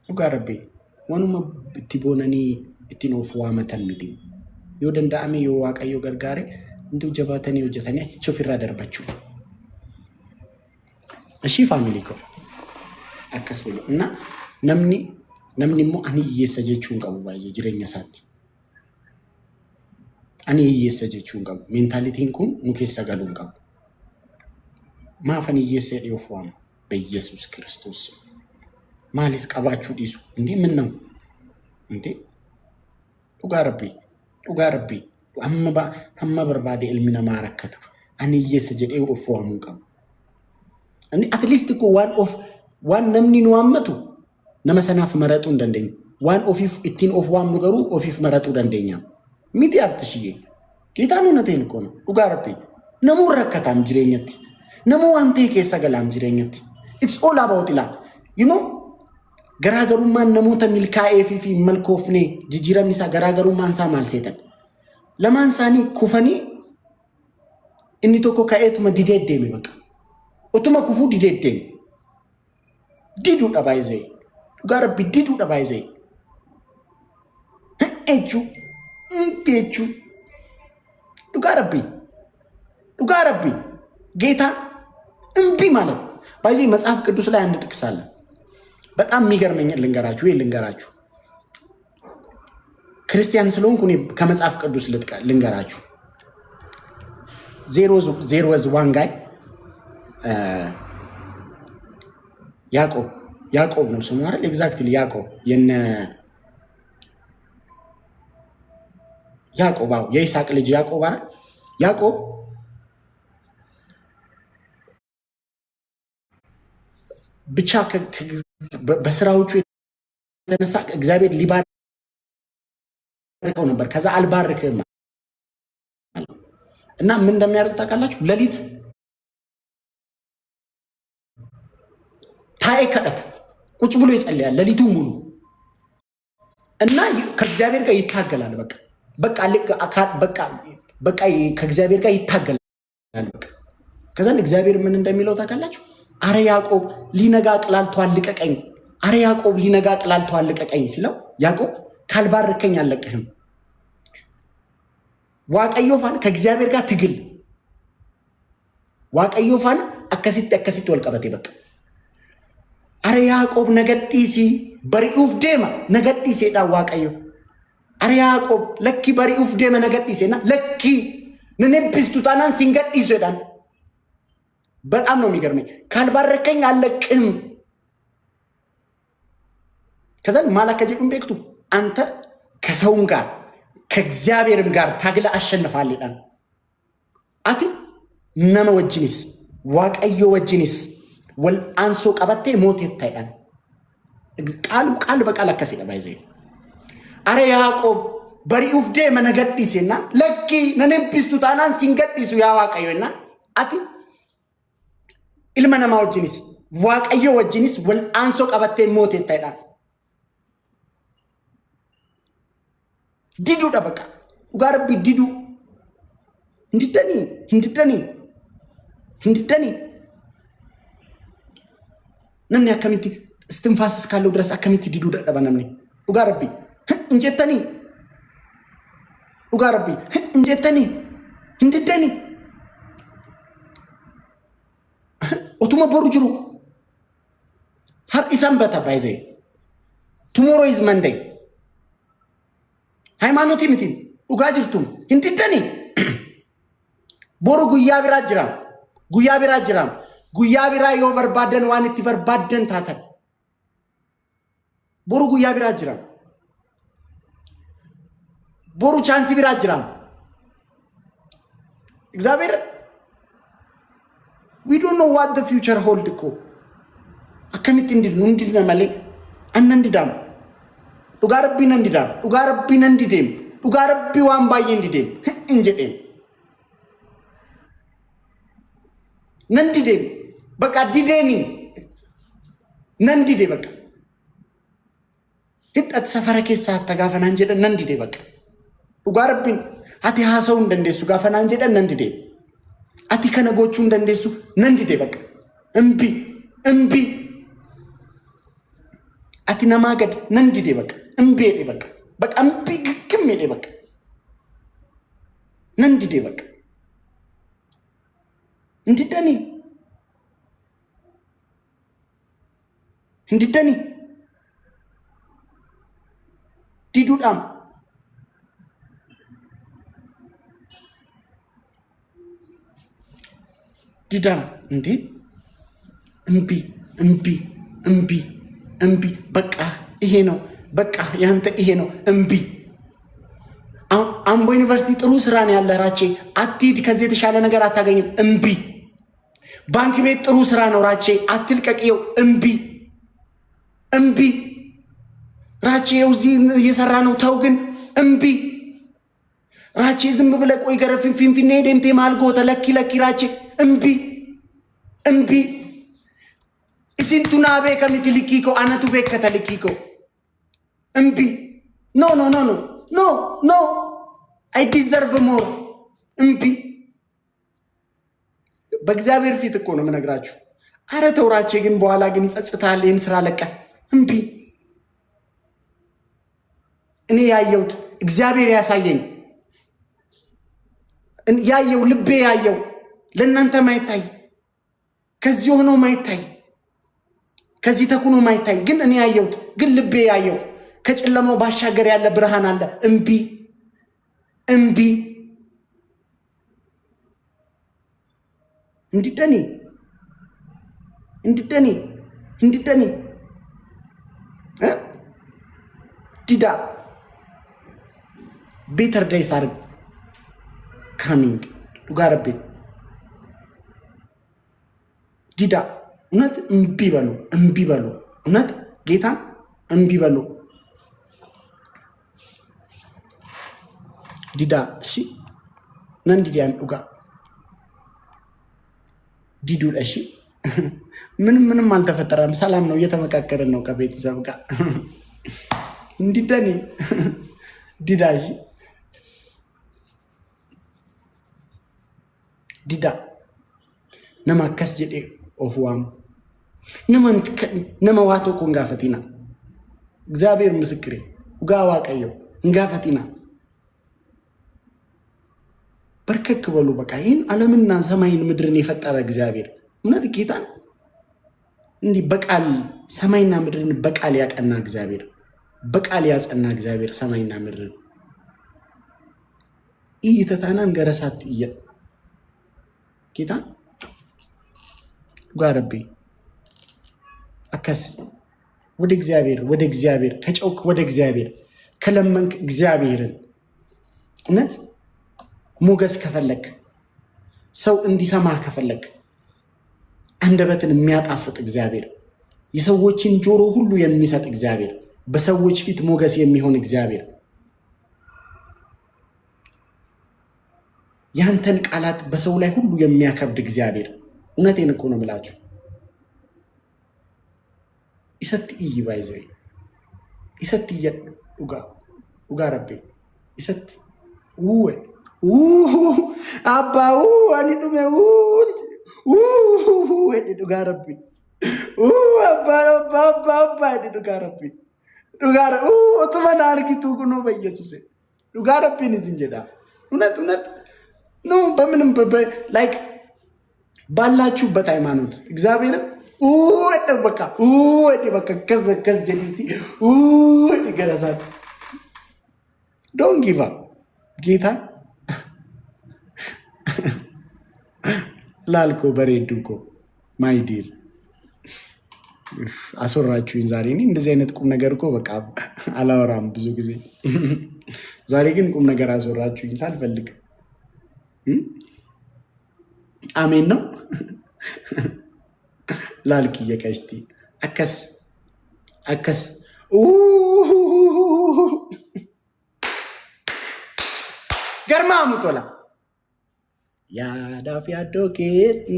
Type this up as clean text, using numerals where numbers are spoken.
dhugaa rabbi wanuma itti boonanii ittiin of waamatan miti yoo danda'ame yoo waaqayyo gargaare intu jabaatanii hojjetanii achi ofirraa darbachuu ashi family ko akkas wala na namni immoo ani hiyyeessa jechuun qabu baay'ee jireenya isaatti ani hiyyeessa jechuun qabu mentalitiin kun nu keessa galuun qabu maaf ani hiyyeessa dhiyoo fu'ama በኢየሱስ ክርስቶስ ማሊስ ቀባችሁ ዲሱ እንዴ ምን ነው እንዴ ዱጋርቢ አማ በርባዴ elmina ማረከቱ አኒ እየሰጀደው ኦፎሙ ቀም እንዴ አትሊስት እኮ ዋን ነምኒ ነው አመቱ ነመሰናፍ መረጡ እንደንደኝ ዋን ኦፊፍ ኢቲን ኦፍ ዋም ነገሩ ኦፊፍ መረጡ እንደንደኛ ሚዲ አብትሽዬ ጌታኑ ነቴን እኮ ነው ዱጋርቢ ነሙ ረከታም ጅሬኘት ነሙ አንተ ከሰገላም ጅሬኘት it's all about ila you know garaagarummaan namoota milkaa'ee fi malkoofne jijjiiramni isaa garaagarummaan isaa maal seetan lamaan isaanii kufanii inni tokko ka'eetuma didee deeme baqa utuma kufuu didee deeme diduu dhabaayzee dhugaa rabbi diduu dhabaayzee echu dhugaa rabbi ጌታ እምቢ ማለት ባይዚ መጽሐፍ ቅዱስ ላይ አንድ ጥቅስ አለ በጣም የሚገርመኝ ልንገራችሁ ክርስቲያን ስለሆንኩ እኔ ከመጽሐፍ ቅዱስ ልንገራችሁ there was one guy ያዕቆብ ነው ስሙ አይደል ኤግዛክትሊ ያዕቆብ የይስሐቅ ልጅ ያዕቆብ አይደል ያዕቆብ ብቻ በስራዎቹ የተነሳ እግዚአብሔር ሊባርከው ነበር ከዛ አልባርከም እና ምን እንደሚያደርግ ታውቃላችሁ ለሊት ታይከት ቁጭ ብሎ ይጸልያል ለሊቱ ሙሉ እና ከእግዚአብሔር ጋር ይታገላል በቃ ከእግዚአብሔር ጋር ይታገላል ከዛ እግዚአብሔር ምን እንደሚለው ታውቃላችሁ አረ ያዕቆብ ሊነጋ ቅላልቷል ልቀቀኝ ሲለው ያዕቆብ ካልባርከኝ አለቀህም ዋቀዮፋን ከእግዚአብሔር ጋር ትግል ዋቀዮፋን አከሲት ወልቀበቴ በቃ አረ ያዕቆብ ነገዲሲ በሪኡፍ ዴማ ነገዲሲ ዳ ዋቀዮ አረ ያዕቆብ ለኪ በሪኡፍ ዴማ ነገዲሲና ለኪ ነነብስቱ ታናን ሲንገዲሱ ዳን በጣም ነው የሚገርመኝ ካልባረከኝ አለቅም ከዛን ማላከጀቁም ቤክቱ አንተ ከሰውም ጋር ከእግዚአብሔርም ጋር ታግለ አሸንፋል ይላል አቲ ነመ ወጅኒስ ዋቀዮ ወጅኒስ ወል አንሶ ቀበቴ ሞት ይታያል ቃል በቃል አከሰ ባይዘይ አረ ያዕቆብ በሪኡፍ ዴ መነገዲስና ለኪ ነነብስቱ ታናን ሲንገዲሱ ያዋቀዮና አቲ ilma namaa wajjinis waaqayyo wajjinis wal aansoo qabattee mooteettaadhaan diduudha baqa dhugaa rabbi diduu hindiddanii namni akkamitti istinfaas እስካለው ድረስ akkamitti diduudha dhaba namni dhugaa rabbi hinjettanii hindiddanii Otuma boru jiru har isan bata baይዘይ tomorrow is Monday ሃይማኖቲ ምቲን ኡጋ ጅርቱ እንድደኒ ቦሩ ጉያ ቢራ ጅራም ዮ በርባደን ዋንቲ በርባደን ታተ ቦሩ ጉያ ቢራ ጅራም ቦሩ ቻንስ ቢራ ጅራም እግዚአብሔር we don't know what the future hold ko akamit indidna male annandidam ugarabbi nandidem ugarabbi wan baye indidem injedem nandidem baka dideni nandide baka hitat safara kessa tagafana injede nandide baka ugarabbi ati hasaw ndendesu gafana injede nandide ati kana gochu ndendesu nandide baka እምቢ አትነማ ገድ ነንዲዴ በቃ እምቤዴ በቃ እምቢ ግግም ሄዴ በቃ ነንዲዴ በቃ እንዲደኒ ዲዱዳም ዲዳ እንዴ እምቢ በቃ ይሄ ነው በቃ ያንተ ይሄ ነው እምቢ። አምቦ ዩኒቨርሲቲ ጥሩ ስራ ነው ያለ ራቼ አትሂድ፣ ከዚህ የተሻለ ነገር አታገኝም እምቢ። ባንክ ቤት ጥሩ ስራ ነው ራቼ አትልቀቅየው እምቢ። ራቼ እዚህ እየሰራ ነው ተው ግን እምቢ። ራቼ ዝም ብለህ ቆይ ገረፊን ፊንፊኔ ደምቴ ማልጎ ተለኪ ራቼ እምቢ። ኢሲንቱና ቤከሚት ልኪኮ አነቱ ቤከተ ልኪኮ እምቢ። ኖ አይ ዲዘርቭ ሞር እምቢ። በእግዚአብሔር ፊት እኮ ነው የምነግራችሁ። አረ ተውራቼ ግን በኋላ ግን ይጸጽታል። ይህን ስራ ለቀ እምቢ። እኔ ያየሁት እግዚአብሔር ያሳየኝ ያየው ልቤ ያየው ለእናንተ ማይታይ ከዚህ ሆኖ ማይታይ ከዚህ ተኩኖ ማይታይ ግን እኔ ያየሁት ግን ልቤ ያየው ከጨለማው ባሻገር ያለ ብርሃን አለ። እምቢ እንዲደኒ ዲዳ ቤተር ዳይስ አር ካሚንግ ዱጋረቤ ዲዳ እውነት እምቢ በሉ እውነት ጌታን እምቢ በሉ ዲዳ እሺ ነንዲዲያን ዱጋ ዲዱ እሺ ምንም አልተፈጠረም። ሰላም ነው፣ እየተመካከረን ነው ከቤተሰብ ጋር እንዲደኒ ዲዳ እሺ ዲዳ ነማከስ ጀዴ ኦፍዋም ነመዋቶ እኮ እንጋፈቲና እግዚአብሔር ምስክሬ ጋዋ ቀየው እንጋፈቲና በርከክ በሉ በቃ ይህን ዓለምና ሰማይን ምድርን የፈጠረ እግዚአብሔር እውነት ጌታን እንዲህ በቃል ሰማይና ምድርን በቃል ያቀና እግዚአብሔር በቃል ያጸና እግዚአብሔር ሰማይና ምድርን ይተታናን ገረሳት ጌታን ጋርቤ አከስ ወደ እግዚአብሔር ከጨውክ ወደ እግዚአብሔር ከለመንክ እግዚአብሔርን እውነት ሞገስ ከፈለክ ሰው እንዲሰማህ ከፈለክ አንደበትን የሚያጣፍጥ እግዚአብሔር የሰዎችን ጆሮ ሁሉ የሚሰጥ እግዚአብሔር በሰዎች ፊት ሞገስ የሚሆን እግዚአብሔር ያንተን ቃላት በሰው ላይ ሁሉ የሚያከብድ እግዚአብሔር እውነቴን እኮ ነው የምላችሁ። ይሰት ይባይዘይ ይሰት ዱጋ ረቤ ይሰት አባው አኒ ዱሜ ዱጋ ረቤ አባ ዱጋ ረቤ ኦቶማና አርጊቱ ነው በኢየሱስ ዱጋ ረቤን ዝንጀዳ እውነት ነው። በምንም ላይክ ባላችሁበት ሃይማኖት እግዚአብሔርን በቃ ከዘከዝ ጀዲቲ ገረሳት ዶንት ጊቭ አፕ ጌታ ላልኮ በሬድንኮ ማይ ዲር አስወራችሁኝ ዛሬ። እኔ እንደዚህ አይነት ቁም ነገር እኮ በቃ አላወራም ብዙ ጊዜ። ዛሬ ግን ቁም ነገር አስወራችሁኝ ሳልፈልግ። አሜን ነው ላልክ እየቀሽቲ አከስ ገርማ ሙቶላ ያዳፍ ያዶኬቲ